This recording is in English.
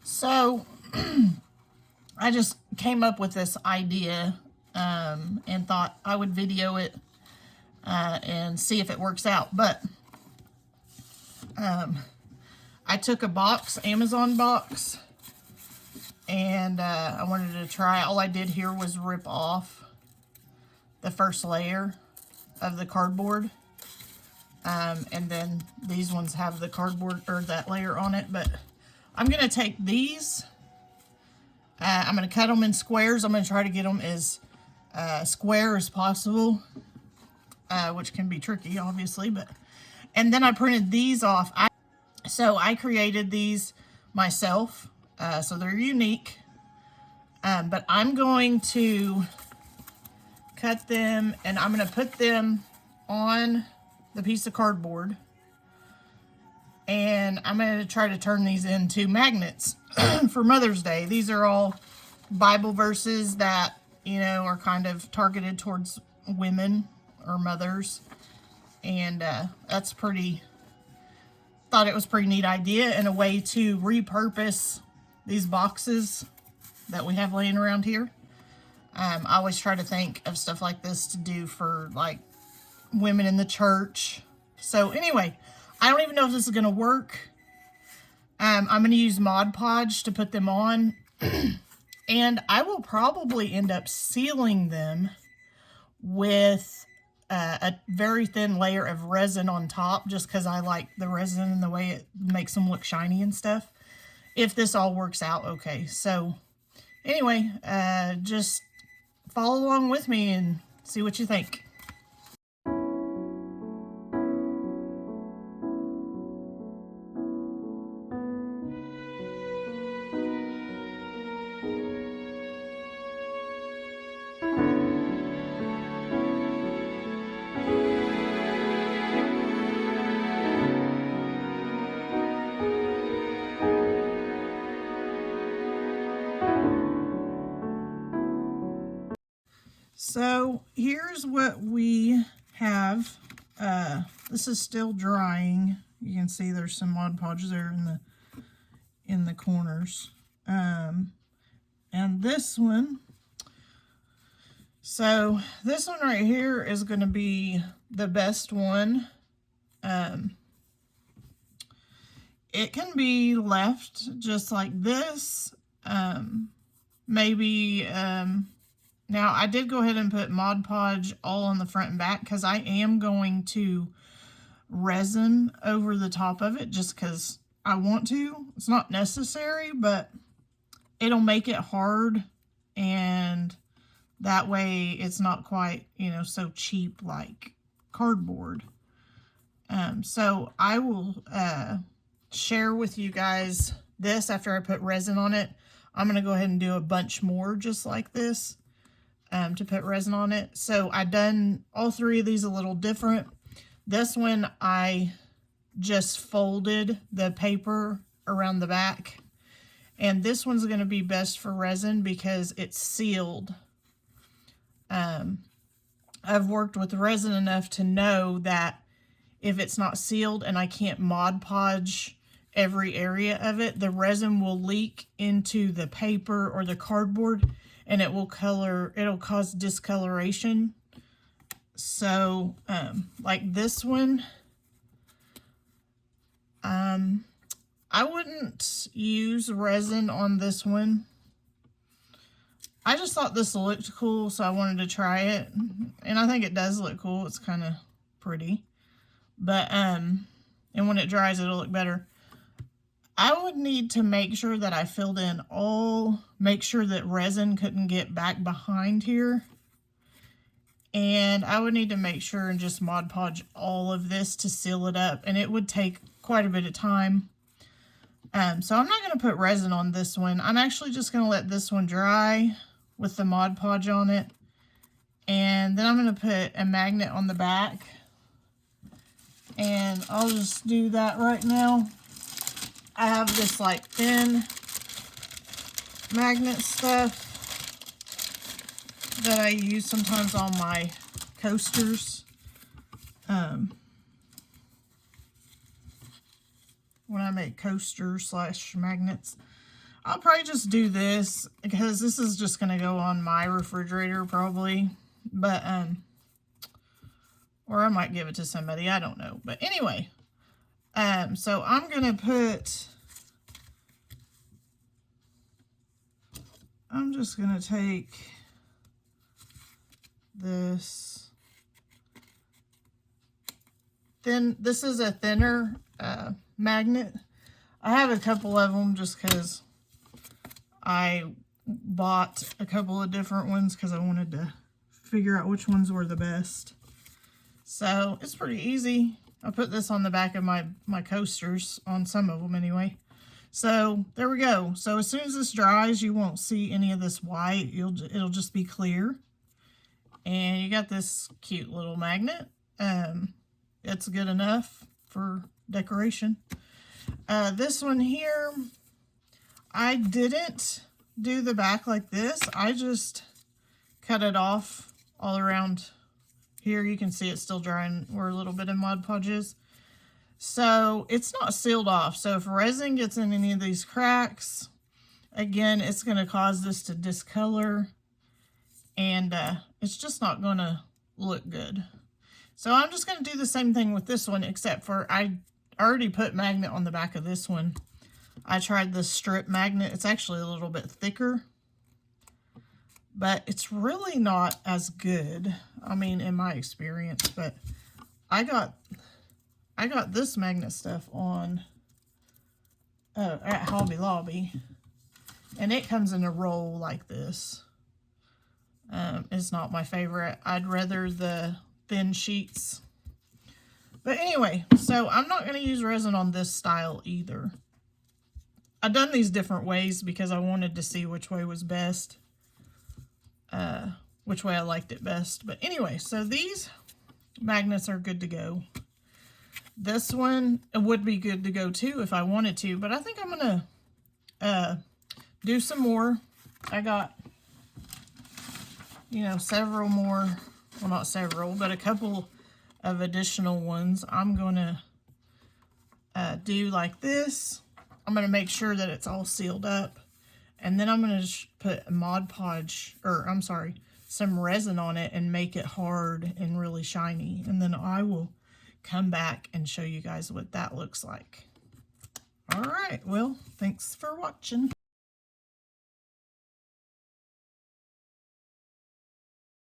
So I just came up with this idea and thought I would video it and see if it works out. But I took a box, Amazon box, and I wanted to try. All I did here was rip off the first layer of the cardboard. And then these ones have the cardboard or that layer on it. But I'm going to take these. I'm going to cut them in squares. I'm going to try to get them as square as possible, which can be tricky, obviously. And then I printed these off. So I created these myself. So they're unique. But I'm going to cut them and I'm going to put them on the piece of cardboard. And I'm going to try to turn these into magnets for Mother's Day. These are all Bible verses that, you know, are kind of targeted towards women or mothers. And that's thought it was a pretty neat idea and a way to repurpose these boxes that we have laying around here. I always try to think of stuff like this to do for like women in the church. So anyway, I don't even know if this is going to work. I'm going to use Mod Podge to put them on. And I will probably end up sealing them with a very thin layer of resin on top, just because I like the resin and the way it makes them look shiny and stuff. If this all works out okay. So anyway, just follow along with me and see what you think. So here's what we have. This is still drying. You can see there's some Mod Podge there in the corners. And this one. So this one right here is going to be the best one. It can be left just like this. Maybe now, I did go ahead and put Mod Podge all on the front and back because I am going to resin over the top of it just because I want to. It's not necessary, but it'll make it hard, and that way it's not quite, you know, so cheap like cardboard. So I will share with you guys this after I put resin on it. I'm going to go ahead and do a bunch more just like this. To put resin on it. So I've done all three of these a little different. This one I just folded the paper around the back, and this one's going to be best for resin because it's sealed. I've worked with resin enough to know that if it's not sealed and I can't Mod Podge every area of it, the resin will leak into the paper or the cardboard, and it'll cause discoloration. So, like this one, I wouldn't use resin on this one. I just thought this looked cool, so I wanted to try it. And I think it does look cool. It's kind of pretty. But, and when it dries, it'll look better. I would need to make sure that I filled in make sure that resin couldn't get back behind here. And I would need to make sure and just Mod Podge all of this to seal it up. And it would take quite a bit of time. So I'm not going to put resin on this one. I'm actually just going to let this one dry with the Mod Podge on it. And then I'm going to put a magnet on the back. And I'll just do that right now. I have this like thin magnet stuff that I use sometimes on my coasters. When I make coasters / magnets. I'll probably just do this because this is just going to go on my refrigerator probably. But, or I might give it to somebody. I don't know. But anyway, so I'm going to I'm just going to take this. This is a thinner magnet. I have a couple of them just because I bought a couple of different ones because I wanted to figure out which ones were the best. So it's pretty easy. I put this on the back of my coasters, on some of them anyway. So there we go. So as soon as this dries, you won't see any of this white. It'll just be clear. And you got this cute little magnet. It's good enough for decoration. This one here, I didn't do the back like this. I just cut it off all around here. You can see it's still drying where a little bit of Mod Podge is. So it's not sealed off. So if resin gets in any of these cracks, again, it's going to cause this to discolor. And it's just not going to look good. So I'm just going to do the same thing with this one, except for I already put magnet on the back of this one. I tried the strip magnet. It's actually a little bit thicker, but it's really not as good. I mean, in my experience, but I got this magnet stuff on at Hobby Lobby, and it comes in a roll like this. It's not my favorite. I'd rather the thin sheets. But anyway, so I'm not going to use resin on this style either. I've done these different ways because I wanted to see which way was best. Which way I liked it best. But anyway, so these magnets are good to go. This one would be good to go too if I wanted to. But I think I'm going to do some more. I got, you know, several more. Well, not several, but a couple of additional ones. I'm going to do like this. I'm going to make sure that it's all sealed up. And then I'm going to put Mod Podge, or I'm sorry, some resin on it and make it hard and really shiny. And then I will come back and show you guys what that looks like. All right, well, thanks for watching.